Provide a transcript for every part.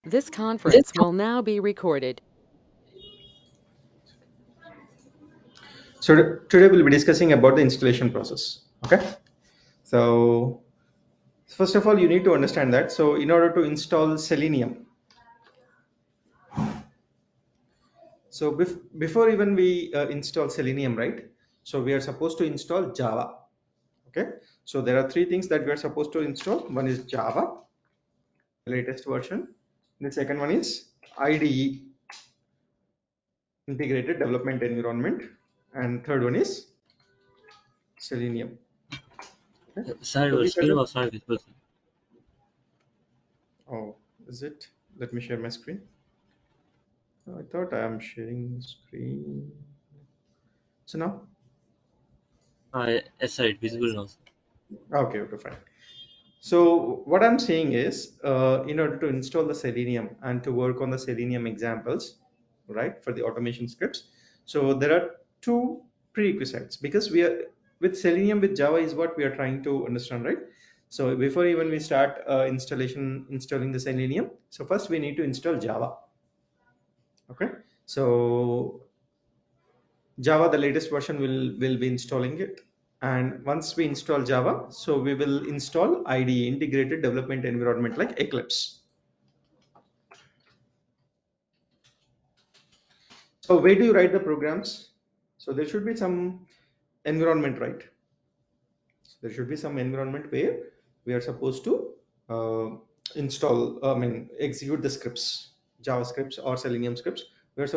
This conference will now be recorded. So today we'll be discussing about the installation process. Okay. So first of all, you need to understand that. So in order to install Selenium, so before even we install Selenium, right? So we are supposed to install Java. Okay. So there are three things that we are supposed to install. One is Java, the latest version. The second one is IDE, Integrated Development Environment, and third one is Selenium. Okay. Sorry, So your these are screen the. was not visible. Oh, is it? Let me share my screen. I thought I am sharing screen. So now, Yes, sir, it's visible now, sir. okay, okay, fine. So what I'm saying is, in order to install the Selenium and to work on the Selenium examples, right, for the automation scripts. So there are two prerequisites because we are with Selenium with Java is what we are trying to understand, right? So before even we start installing the Selenium, so first we need to install Java. Okay, so Java, the latest version will be installing it. And once we install Java, so we will install IDE, Integrated Development Environment, like Eclipse. So where do you write the programs? So there should be some environment, right? So there should be some environment where we are supposed to uh, install, I mean, execute the scripts, Java scripts or Selenium scripts. We are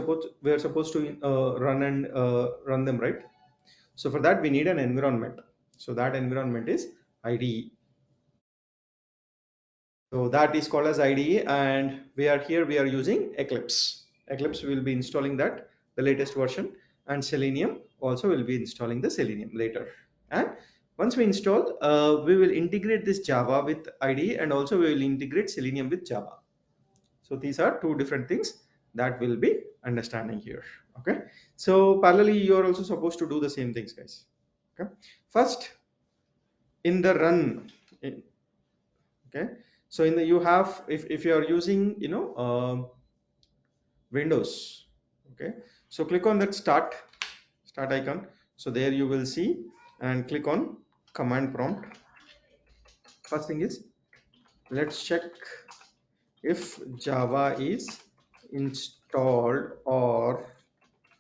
supposed to run them, right? So for that we need an environment. So that environment is IDE. So that is called as IDE, and we are using Eclipse. Eclipse will be installing that, the latest version, and Selenium also will be installing the Selenium later. And once we install, we will integrate this Java with IDE, and also we will integrate Selenium with Java. So these are two different things that we'll be understanding here. Okay. So parallelly, you are also supposed to do the same things, guys. Okay. First, in the run, okay, so in the you have, if you are using Windows, okay, so click on that start icon. So there you will see, and click on command prompt. First thing is, let's check if Java is installed or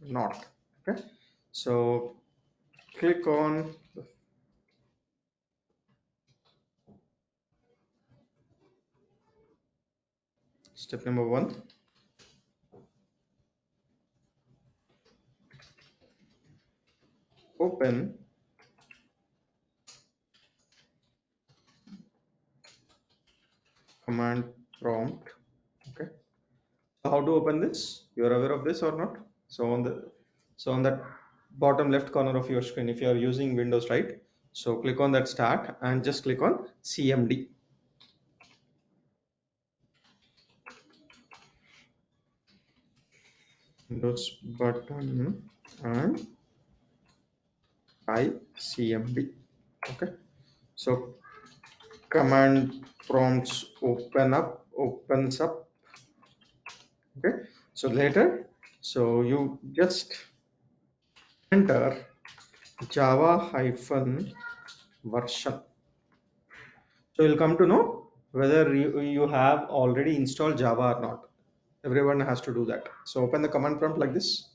not. Okay, so click on step number one, open command prompt. Okay, how to open this? You're aware of this or not? So on that bottom left corner of your screen, if you are using Windows, right, so click on that start and just click on CMD. Windows button and type CMD. Okay, so command prompts opens up. Okay, so later, so you just enter Java hyphen version. So you'll come to know whether you have already installed Java or not. Everyone has to do that. So open the command prompt like this.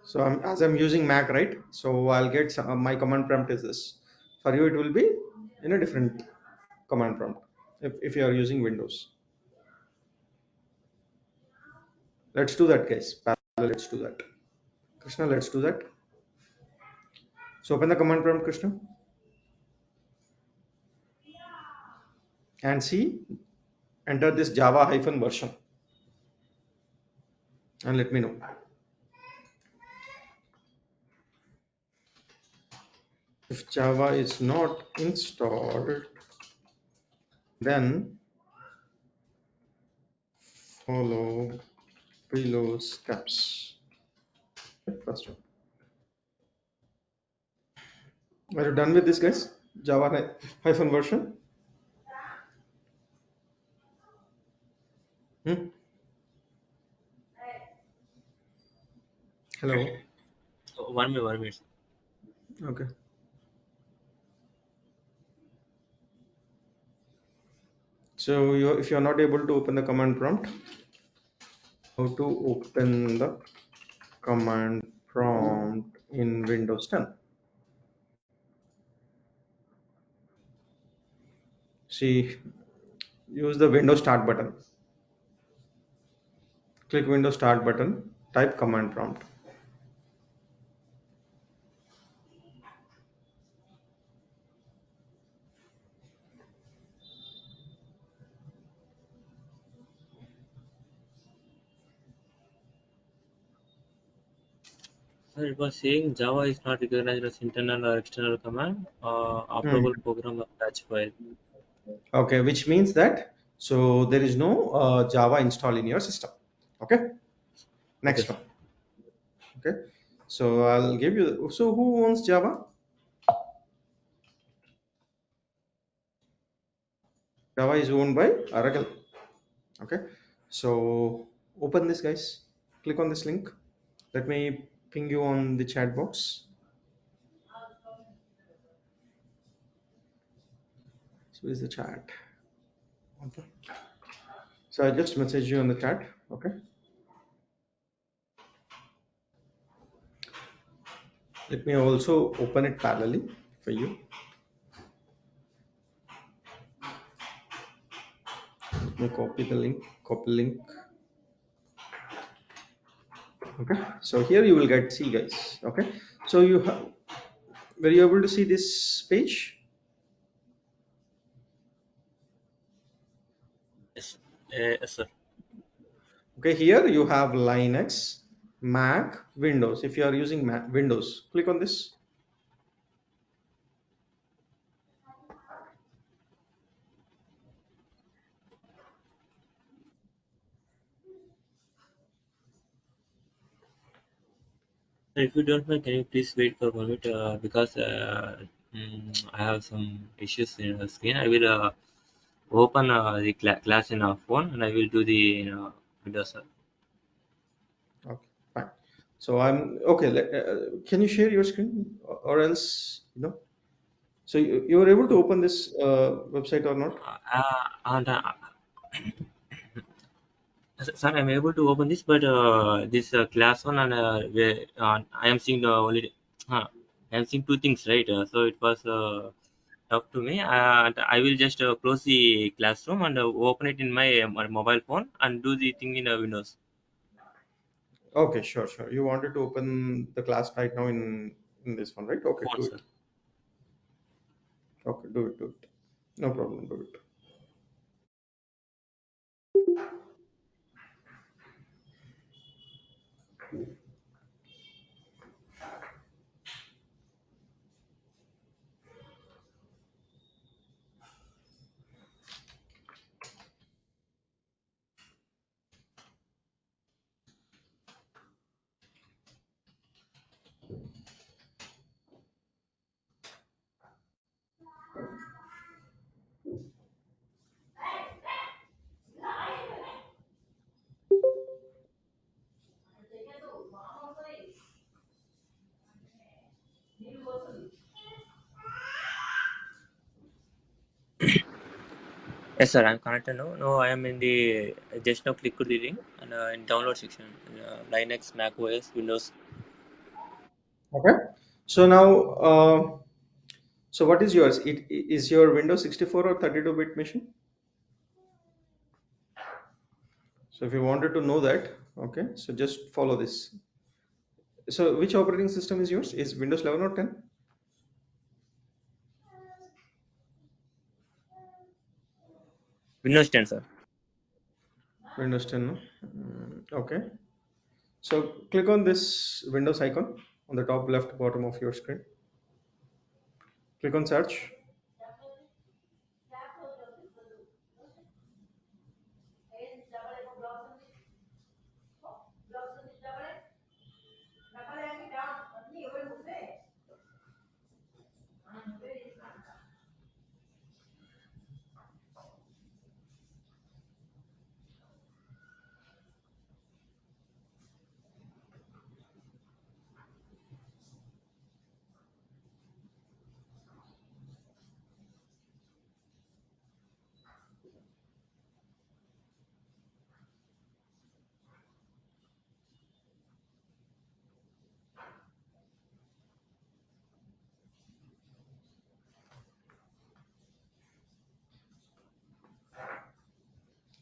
So as I'm using Mac, right? So I'll get my command prompt is this. For you, it will be in a different command prompt if you are using Windows. Let's do that, guys. Let's do that. Krishna, let's do that. So open the command prompt, Krishna, and see, enter this Java hyphen version and let me know. If Java is not installed, then follow below steps. First one. Are you done with this, guys? Java hyphen version. Hmm? Hello. Oh, 1 minute, 1 minute. Okay. So if you're not able to open the command prompt, how to open the command prompt in Windows 10? See, use the Windows Start button. Click Windows Start button. Type command prompt. Sir, it was saying Java is not recognized as internal or external command. Hmm. Operable program attached file. Okay, which means that so there is no Java install in your system. Okay. Okay, Next sir. one. Okay. So I'll give you. So who owns Java? Java is owned by Oracle. Okay. So open this, guys. Click on this link. Let me ping you on the chat box. So is the chat. Okay. So I just message you on the chat. Okay. Let me also open it parallelly for you. Let me copy the link. Copy link. Okay. So here you will get see, guys. Okay. So you have were you able to see this page? Yes, yes, sir. Okay. Here you have Linux, Mac, Windows. If you are using Mac, Windows, click on this. Sir, if you don't mind, can you please wait for a moment because I have some issues in the screen. I will open the class in our phone and I will do the Windows. Sir. Okay. Fine. So I'm okay. Can you share your screen, or else So you were able to open this website or not? And sir, I'm able to open this, but this class one and where I am seeing the only I am seeing two things, right? So it was talk to me, and I will just close the classroom and open it in my mobile phone and do the thing in Windows. Okay, sure, sure. You wanted to open the class right now in this one, right? Okay, Phone, do sir. it. Okay, do it, do it. No problem, do it. Yes, sir. I'm connected now. No, I am in the just now click to the link and in download section. Linux, Mac OS, Windows. Okay. So now, so what is yours? It is your Windows 64 or 32-bit machine? So if you wanted to know that, okay, so just follow this. So which operating system is yours? Is Windows 11 or 10? Windows 10, sir. Windows 10, no? Okay. So click on this Windows icon on the top left bottom of your screen. Click on search.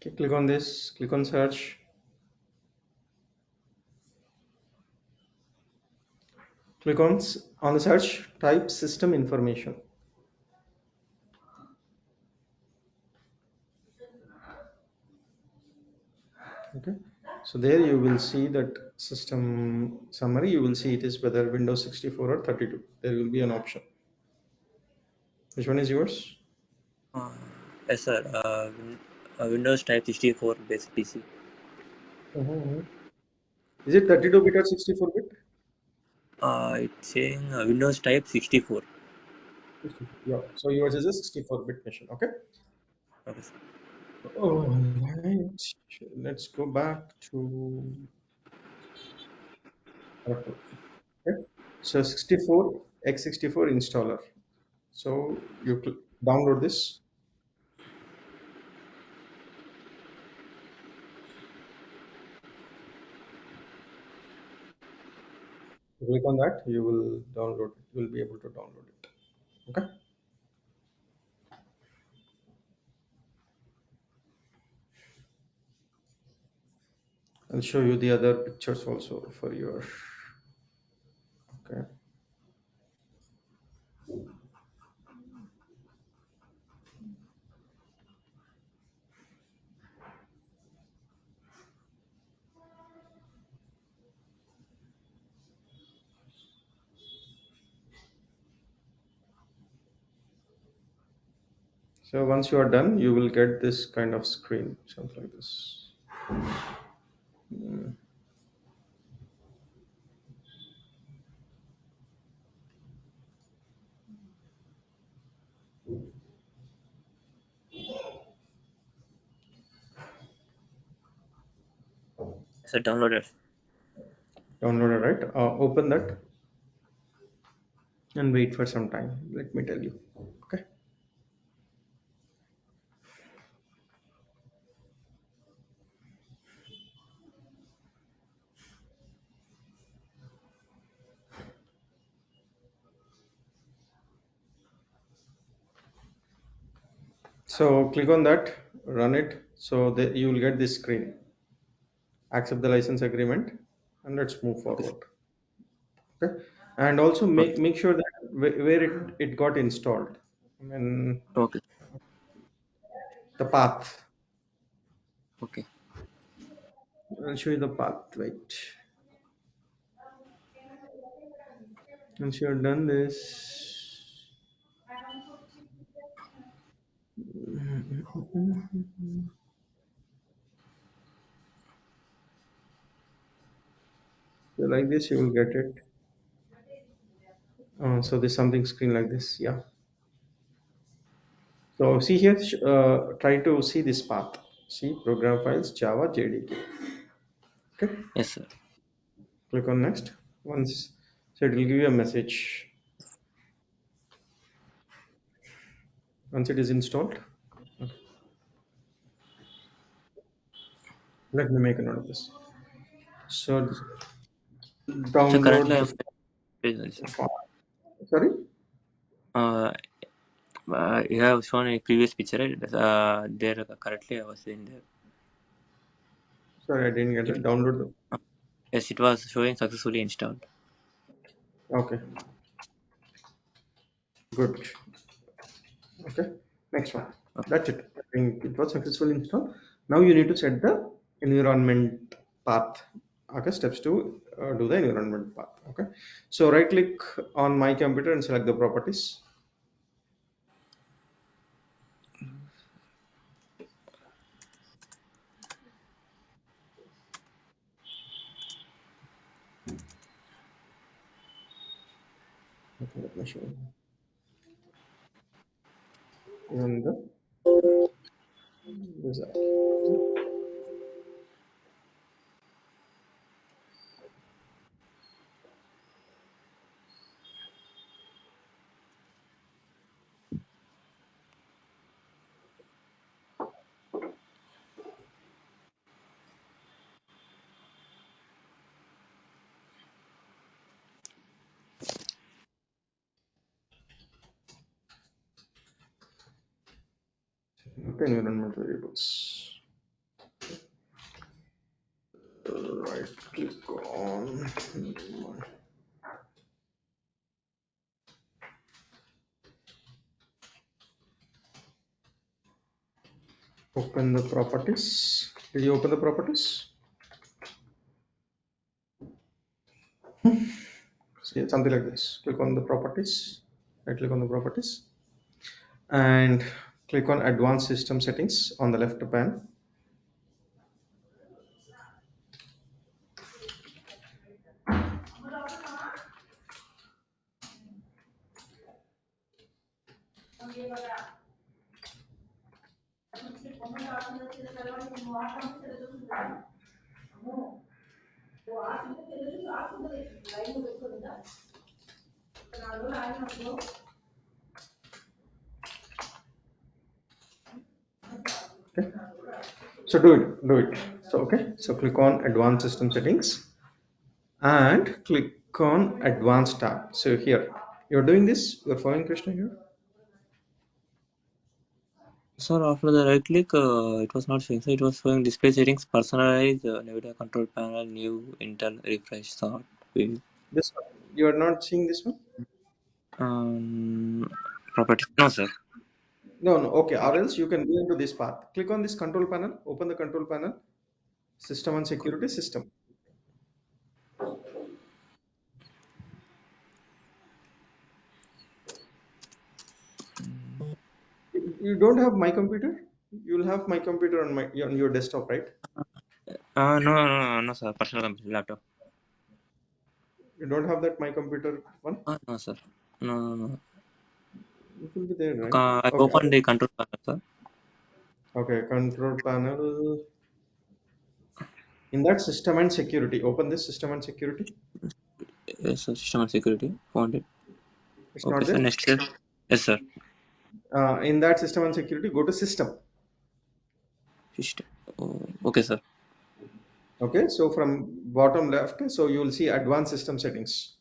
Okay, click on this, click on search, click on the search, type system information. Okay, so there you will see that system summary. You will see it is whether Windows 64 or 32. There will be an option. Which one is yours? Uh, yes, sir. Windows Type 64 based PC. Mhm. Is it 32 bit or 64 bit? It's saying Windows Type 64. 64. Yeah. So yours is a 64-bit machine. Okay. Okay, sir. All right. Let's go back to okay. So 64 x64 installer. So you download this. Click on that. You will download it. You will be able to download it. Okay. I'll show you the other pictures also for your. Okay. So once you are done, you will get this kind of screen, something like this. Mm. So downloaded. Download it, right? Open that and wait for some time. Let me tell you. Okay. So click on that, run it. So that you will get this screen. Accept the license agreement, and let's move Okay, sir. forward. Okay. And also Okay. make sure that where it got installed. I mean Okay. the path. Okay. I'll show you the path. Wait. Once you're done this, so like this, you will get it. So there's something screen like this. Yeah. So see here, try to see this path. See program files, Java, JDK. Okay. Yes, sir. Click on next. Once, so it will give you a message. Once it is installed, let me make a note of this. So So currently download the I'm this one. file. Sorry. Uh, you have shown a previous picture, right? There currently I was in there. Sorry, I didn't get It, that. Download the. uh, yes, it was showing successfully installed. Okay. Good. Okay. Next one. Okay. That's it. I think it was successfully installed. Now you need to set the environment path. Okay. Steps to do the environment path. Okay. So right click on my computer and select the properties. Okay, let me show you. And the result. Okay, environment variables. Right click on, open the properties. Did you open the properties? See, something like this. Click on the properties. Right click on the properties and click on advanced system settings on the left pane. Okay, so do it. So okay, so click on advanced system settings and click on advanced tab. So here you're doing this, you're following Krishna here. Sir, after the right click, it was not showing. So it was showing display settings, personalize, NVIDIA control panel, new Intel refresh sort. This one, you're not seeing this one. Properties. No, sir. No, no, okay, or else you can go into this path. Click on this control panel, open the control panel, system and security system. You don't have my computer? You'll have my computer on your desktop, right? No, sir. Personal computer laptop. You don't have that my computer one? No, sir. No. It will be there, right? I Okay, opened the control panel, sir. okay, control panel. In that system and security, open this system and security. Yes, sir. System and security. Found it. It's Okay, not sir. there. Next, sir. Yes, sir. In that system and security, go to system. System. Oh, okay, sir. Okay, so from bottom left, so you will see advanced system settings.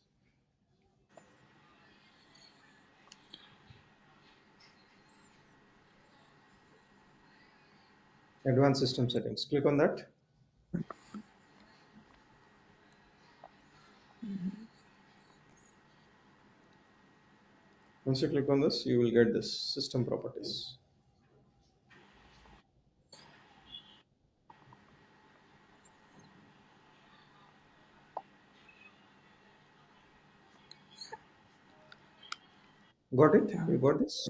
Advanced system settings. Click on that. Once you click on this, you will get this system properties. Got it? You got this?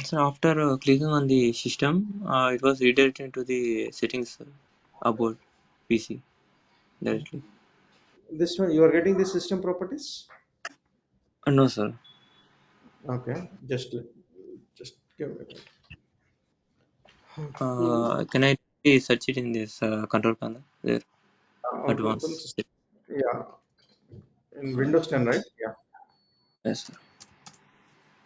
So after clicking on the system, it was redirected to the settings about PC directly. This one, you are getting the system properties? No, sir. Okay, just give me a minute. Okay. Can I search it in this control panel? There, Open advanced. system. Yeah, in Windows 10, right? Yeah. Yes, sir.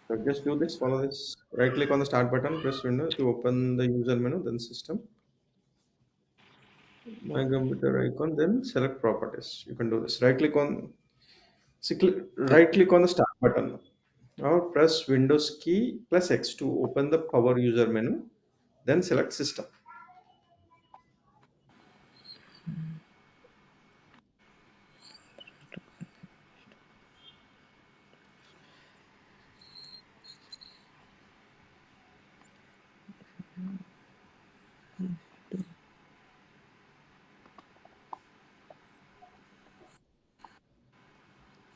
So just do this, follow this. Right click on the start button, press Windows to open the user menu, then system. My computer icon, then select properties. You can do this. Okay. Right click on the start button. Or press Windows key plus X to open the power user menu, then select system.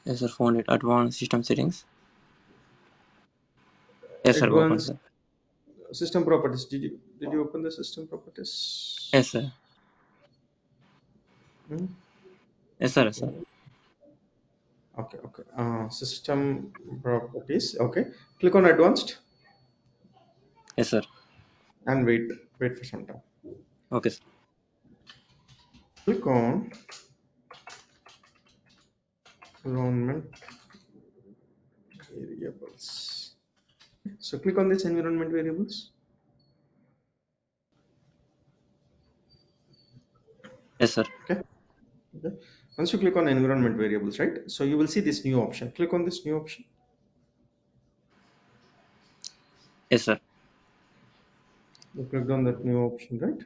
Yes, sir. Found it. Advanced system settings. Yes, sir. Open, Advanced sir. system properties. Did you open the system properties? Yes, sir. Hmm? Yes, sir. Yes, sir. Okay. System properties. Okay. Click on advanced Yes, sir. and wait for some time. Okay, sir. Click on environment variables. So click on this environment variables. Yes, sir. Okay. Okay. Once you click on environment variables, right? So you will see this new option. Click on this new option. Yes, sir. You clicked on that new option, right?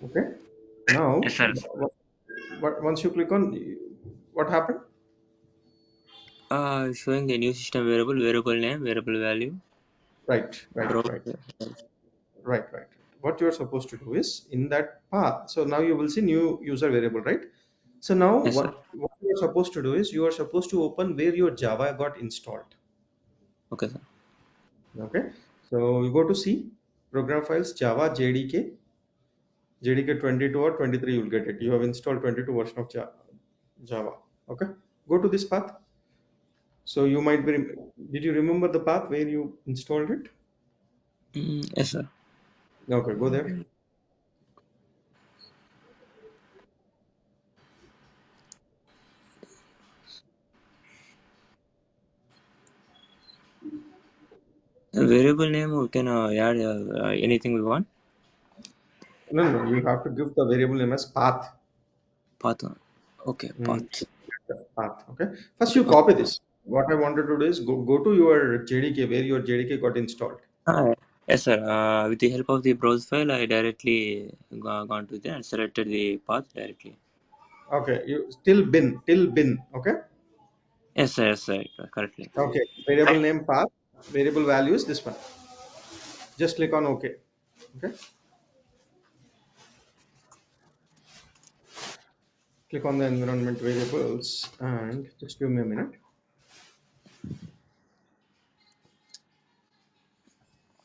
Okay. Now, Yes, sir. once you click on, what happened? Showing a new system variable name, variable value, Right, right, right, browser. right, right. What you are supposed to do is in that path. So now you will see new user variable, right? So now Yes, sir. what you are supposed to do is you are supposed to open where your Java got installed. Okay, sir. Okay. So you go to C, program files, Java, JDK 22 or 23, you'll get it. You have installed 22 version of Java. Okay. Go to this path. So you might be, did you remember the path where you installed it? Yes, sir. Okay, go there. A variable name we can add anything we want. No, no, you have to give the variable name as path. Path. Okay, Mm, path. path. Okay. First, Okay, you okay. copy this. What I wanted to do is go to your JDK where your JDK got installed. Yes, sir. With the help of the browse file, I directly gone to there and selected the path directly. Okay. You till bin. Okay. Yes, sir. Yes, sir. Correctly. Okay. Variable name path. Variable value is this one. Just click on OK. Okay. Click on the environment variables and just give me a minute.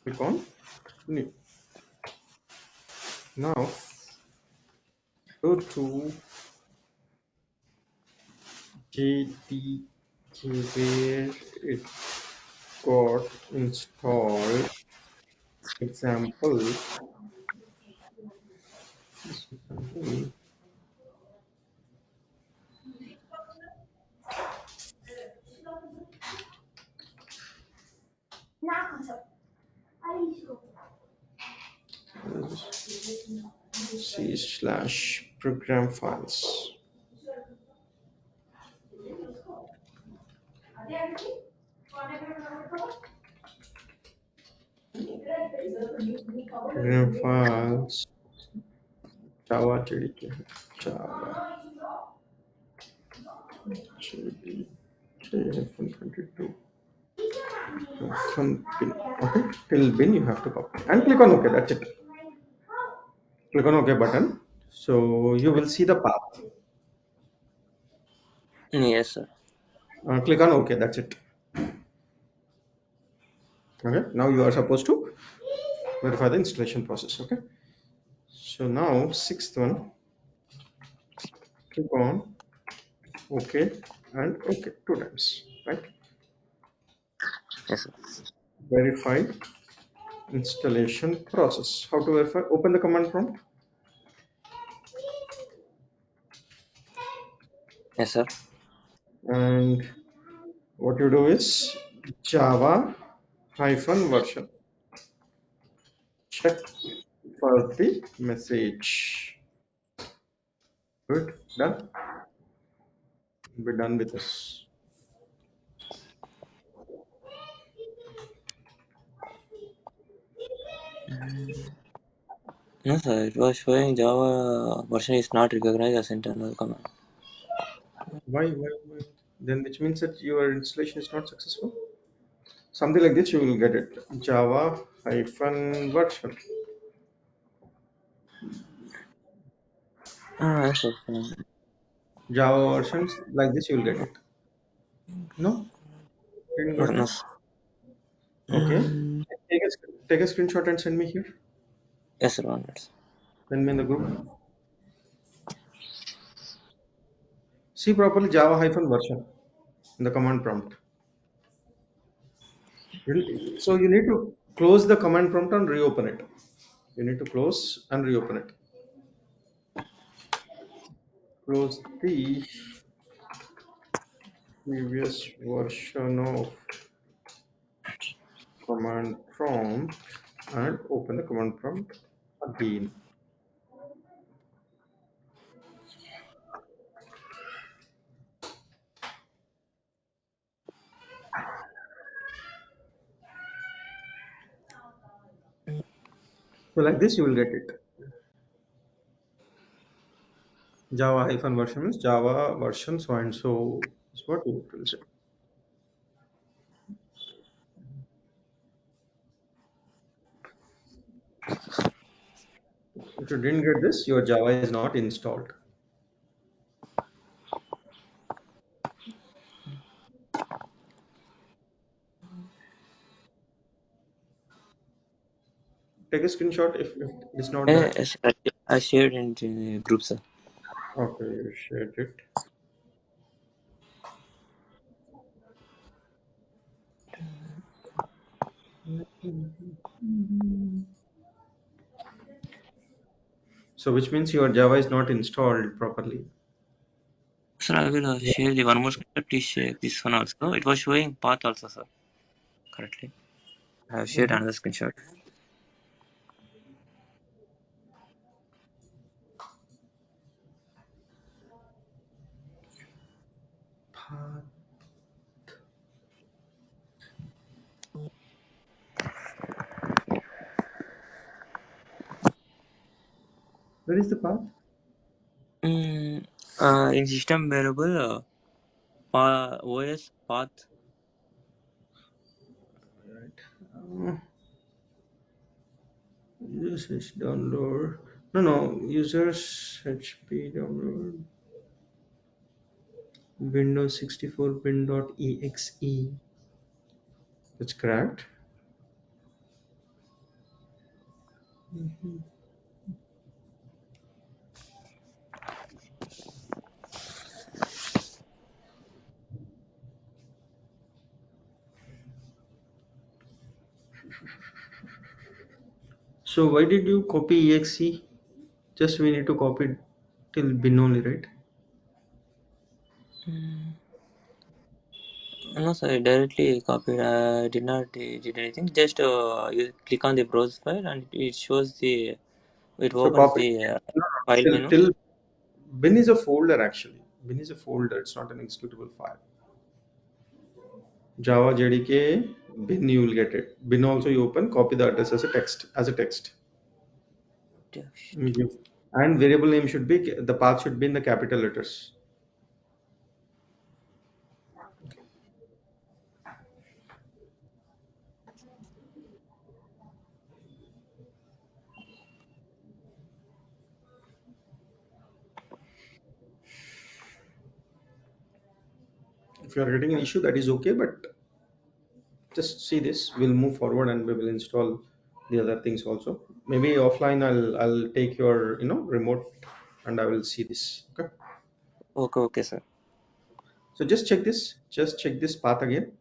Click on new. Now go to JDK where it got installed. Example. Example. C slash program files. Program files. Java JDK. Java JDK 22. From bin. Okay. Till bin you have to copy. And click on OK. That's it. Click on OK button. So you Okay. will see the path. Yes, sir. Click on OK. That's it. Okay. Now you are supposed to verify the installation process. Okay. So now sixth one. Click on OK and OK two times. Right. Yes, sir. Verify installation process. How to verify? Open the command prompt Yes, sir. and what you do is Java hyphen version. Check for the message. Good. Done. Be done with this. No, sir. It was showing Java version is not recognized as internal command. Why? Then which means that your installation is not successful. Something like this you will get it. Java hyphen version. Yes, sir. Java versions like this you will get it. No, didn't No, got no, it. sir. Okay. Mm, Take a screenshot and send me here. yes, sir. 1 minute. Send me in the group. See properly Java hyphen version in the command prompt. So you need to close the command prompt and reopen it. You need to close and reopen it. Close the previous version of command prompt and open the command prompt again. So like this you will get it. Java hyphen version means Java version so and so is what it will say. If you didn't get this, your Java is not installed. Take a screenshot if it's not there. Yes, I shared in the group, sir. Okay, you shared it. So which means your Java is not installed properly. Sir, I will share the one more screenshot. Please share this one also. It was showing path also, sir. Correctly. I have shared Mhm. another screenshot. Where is the path? Mm, in system variable, OS path. Right. Users download. No, no. Users HP download. Windows 64 bin.exe. That's correct. So why did you copy exe? Just we need to copy it till bin only, right? Mm, no, sir. I directly copied. I did not did anything. Just you click on the browse file and it shows the. It So opens copy. the No, file no, menu. till bin is a folder actually. Bin is a folder. It's not an executable file. Java JDK bin you will get it. Bin also you open. Copy the address as a text. As a text. Give. And variable name should be the path should be in the capital letters. If you are getting an issue, that is okay. But just see this. We'll move forward and we will install the other things also. Maybe offline, I'll take your remote and I will see this. Okay. Okay, okay, sir. So just check this. Just check this path again.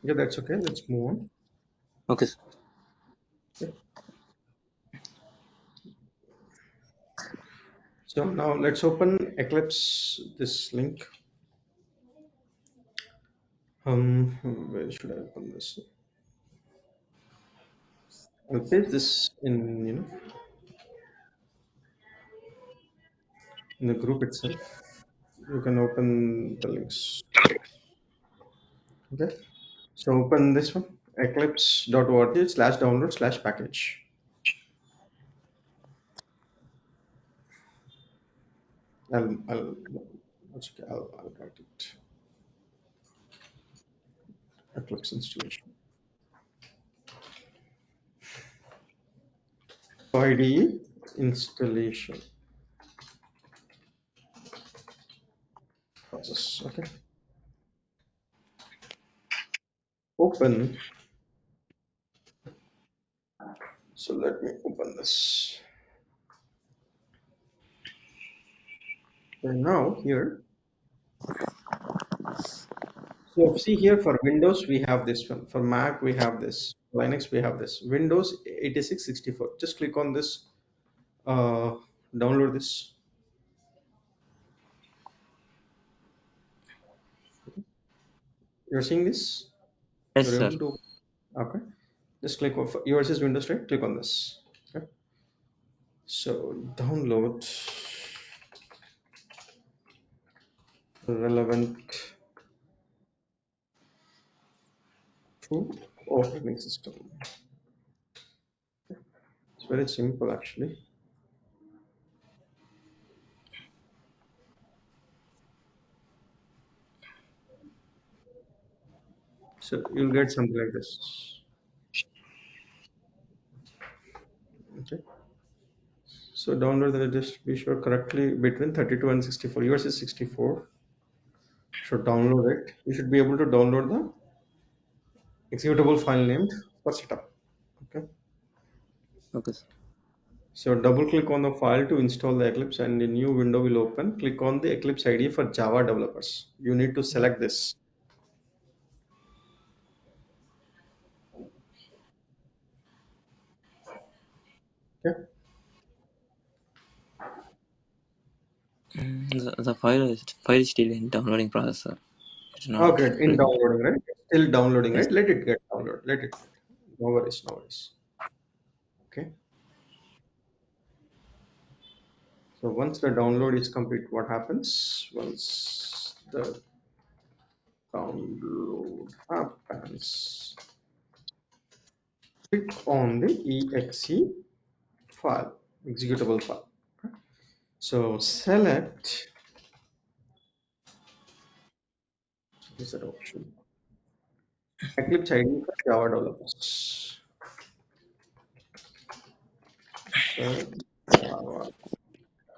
Yeah, that's okay. Let's move on. Okay, sir. Okay. So now let's open Eclipse, this link. Where should I open this? I'll paste this in, in the group itself. You can open the links. Okay. So open this one, eclipse.org/download/package. I'll, that's okay. I'll write it. Eclipse installation. IDE installation process. Okay. Open. So let me open this. And now here, so see here for Windows we have this one. For Mac we have this. Linux we have this. Windows 8664. Just click on this. Uh, Download this. You're seeing this. Yes, You're sir. able to. Okay. Just click on yours is Windows, right? Click on this. Okay. So download relevant to operating system. It's very simple actually. So you'll get something like this. Okay. So download that, just be sure correctly between 32 and 64. Yours is 64. So download it. You should be able to download the executable file named for setup. Okay. Okay, sir. So double click on the file to install the Eclipse and a new window will open. Click on the Eclipse IDE for Java developers. You need to select this. Okay. The file is still in downloading process, sir. It's not Okay, in filling. downloading, right? Still downloading, Yes. right? Let it get download. Let it get. No worries, no worries. Okay. So once the download is complete, what happens? Once the download happens, click on the exe file, executable file. So select this is that option. Eclipse ID for Java developers. So Java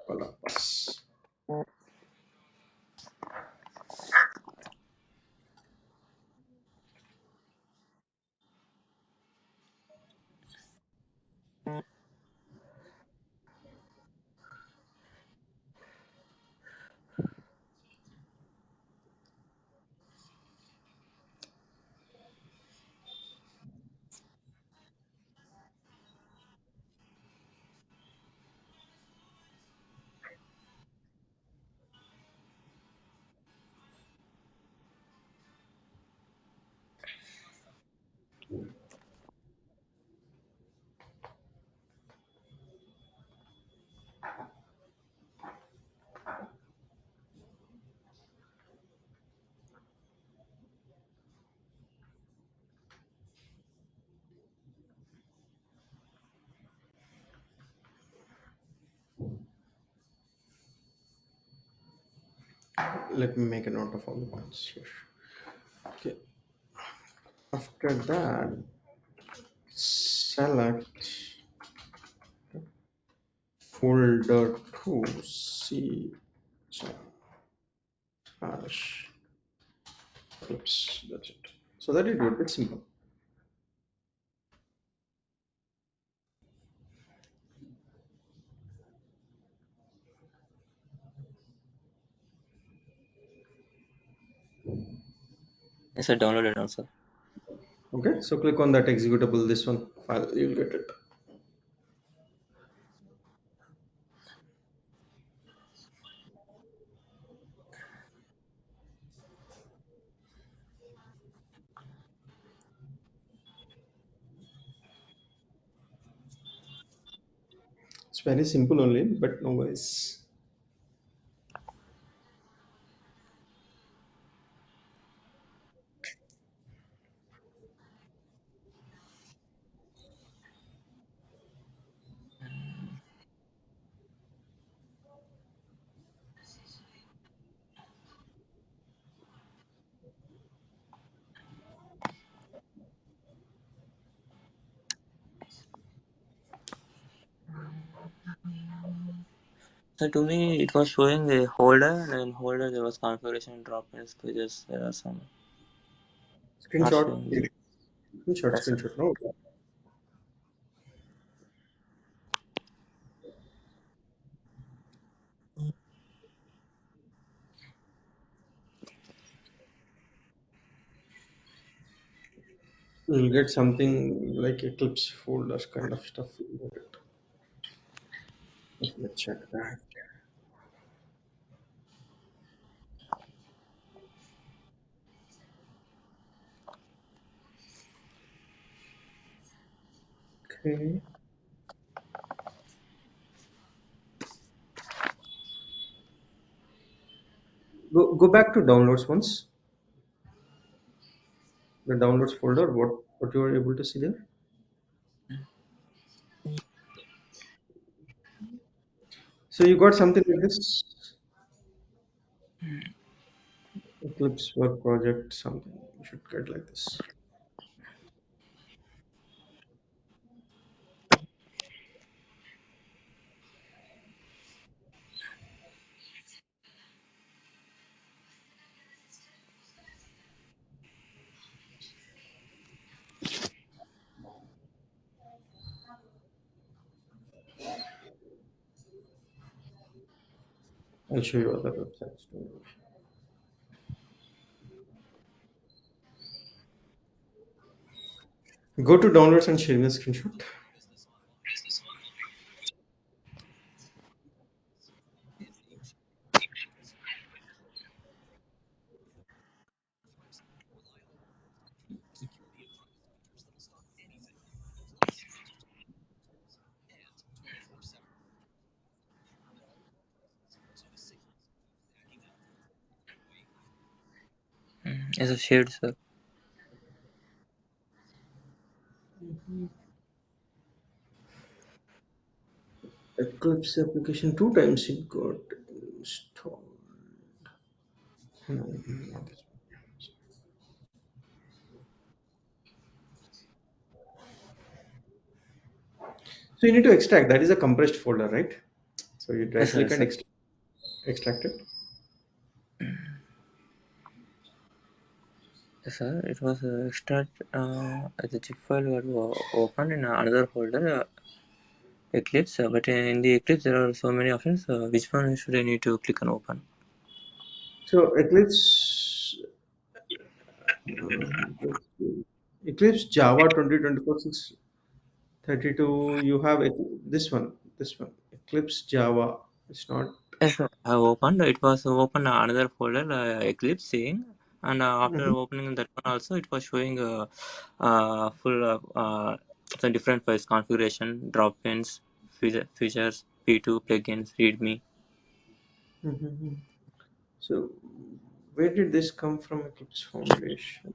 developers. Let me make a note of all the points here. Okay. After that, select folder to C hash Eclipse. That's it. So that it would be simple. Yes, I downloaded also. Okay. So click on that executable, this one file, you'll get it. very simple only, but no worries. So to me, it was showing a holder, and in holder there was configuration drop-ins pages. There are some not Screenshot, showing. Yes, sir. screenshot. No, you'll get something like Eclipse folders kind of stuff. Let's check that. Okay. Go back to downloads once. The downloads folder. What you were able to see there. So you got something like this. Eclipse work project. Something you should get like this. I'll show you other websites too. Go to downloads and share me a screenshot. As a shared, sir. Eclipse application two times it got installed. Hmm. So you need to extract. That is a compressed folder, right? So you Yes, right sir. click Yes, and sir. extract it. Yes, sir. It was extract as a zip file were opened in another folder, Eclipse. But in the Eclipse there are so many options. Which one should I need to click on open? So Eclipse, Eclipse Java 2024 632. You have this one, Eclipse Java. It's not. Yes, sir. I have opened. It was open another folder, Eclipse saying, and after Mhm. opening that one also, it was showing full some different files configuration, drop-ins, features, P2 plugins, README. Mhm. So where did this come from? Eclipse Foundation.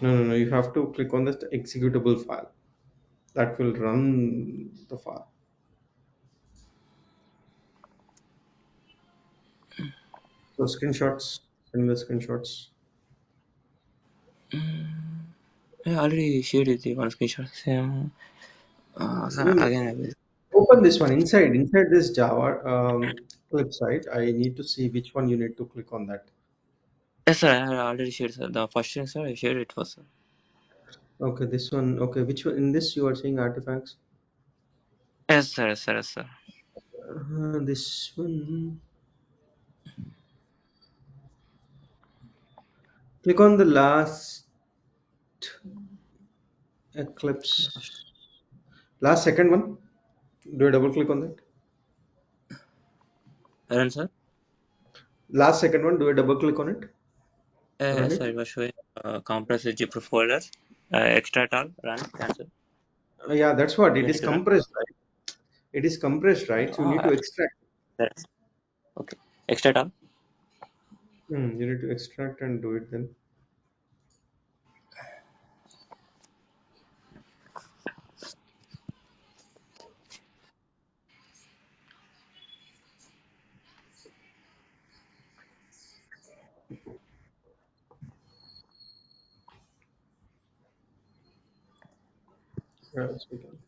No. You have to click on the executable file. That will run the file. So screenshots, send the screenshots. I already shared it, the one screenshot. Same. So Mm, again, I will. Open this one inside this Java website. I need to see which one you need to click on that. Yes, sir. I had already shared, sir. The first thing, sir, I shared it was. Okay, this one. Okay, which one? In this you are saying artifacts. Yes, sir. Yes, sir. Yes, sir. This one. Click on the last Eclipse. Last second one. Do a double click on that. Run, sir. Last second one. Do a double click on it. Run Yes, sir. it. It was showing compressed zip folders. Extract all. Run. Cancel. Yeah, that's what it We is need to run. compressed, right? It is compressed, right? So you need Ah, to extract. that's okay. Extra tab. You need to extract and do it then. Yes, we can.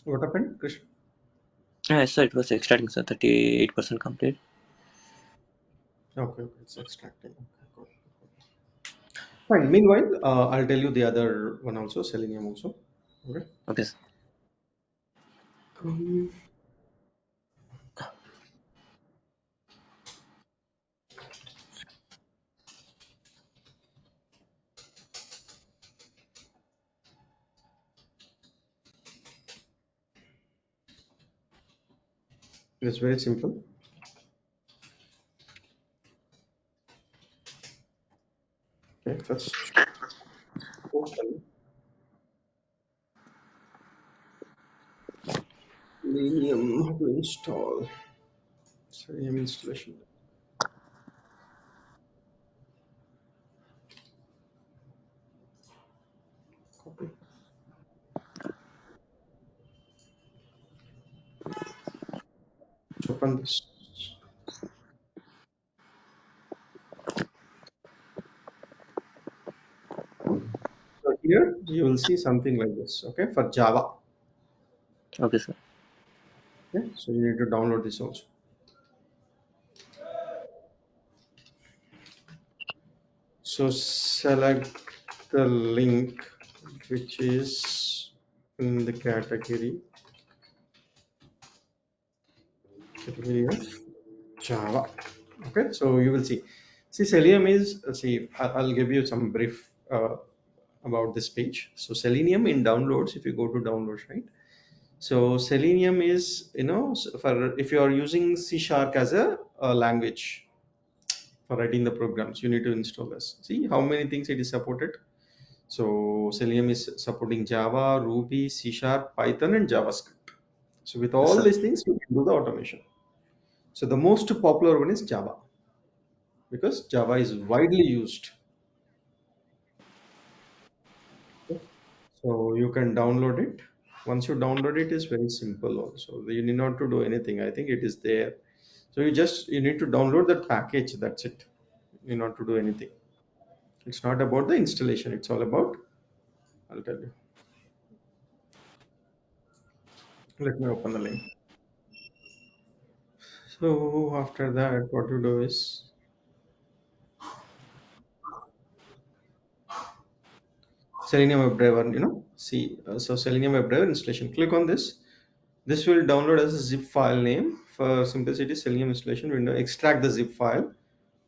What happened, Krishna? Yes, sir. It was extracting, sir. 38% complete. Okay, okay, it's extracting. Okay, cool. Fine. Meanwhile, I'll tell you the other one also, Selenium also. Okay. Okay, sir. Um, it's very simple. Okay, first open Selenium to install. Selenium installation. Copy. Open this. So here you will see something like this. Okay, for Java. Okay, sir. Okay, so you need to download this also. So select the link which is in the category of Java. Okay, so you will see. See, Selenium is, see, I'll give you some brief about this page. So Selenium in downloads, if you go to downloads, right? So Selenium is, for if you are using C Sharp as a language for writing the programs, you need to install this. See how many things it is supported. So Selenium is supporting Java, Ruby, C Sharp, Python, and JavaScript. So with Yes, all sir. these things, you can do the automation. So the most popular one is Java because Java is widely used. Okay. So you can download it. Once you download it, it's very simple also. You need not to do anything. I think it is there. So you need to download that package. That's it. You need not to do anything. It's not about the installation. It's all about, I'll tell you. Let me open the link. So after that, what you do is Selenium WebDriver, see, so Selenium WebDriver installation. Click on this. This will download as a zip file name. For simplicity, Selenium installation window. Extract the zip file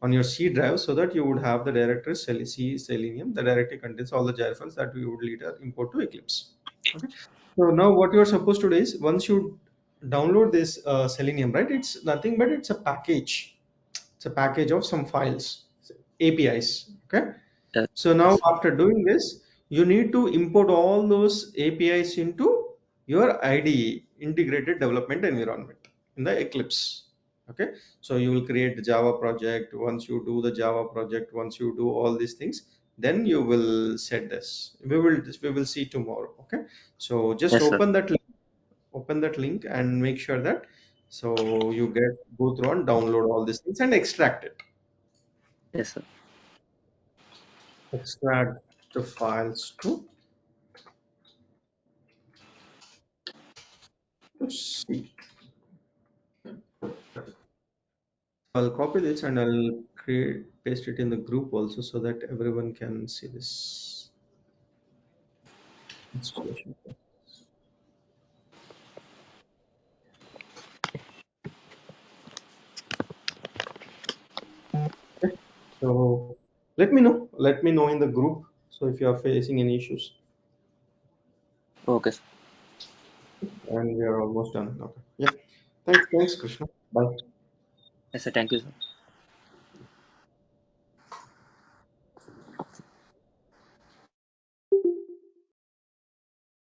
on your C drive so that you would have the directory C Selenium. The directory contains all the jar files that we would later import to Eclipse. Okay. So now what you are supposed to do is once you download this Selenium, right? It's nothing but it's a package. It's a package of some files, APIs. Okay. Yes, So now yes, after doing this, you need to import all those APIs into your IDE, integrated development environment, in the Eclipse. Okay. So you will create the Java project. Once you do the Java project, once you do all these things, then you will set this. We will see tomorrow. Okay. So just yes, sir. open that link and make sure that so you go through and download all these things and extract it. Yes, sir. Extract the files to C. I'll copy this and I'll paste it in the group also so that everyone can see this installation. Okay. So let me know in the group. So if you are facing any issues, Okay, sir. and we are almost done. Okay. Yeah. Thanks, Krishna. Bye. Yes, sir. Thank you, sir.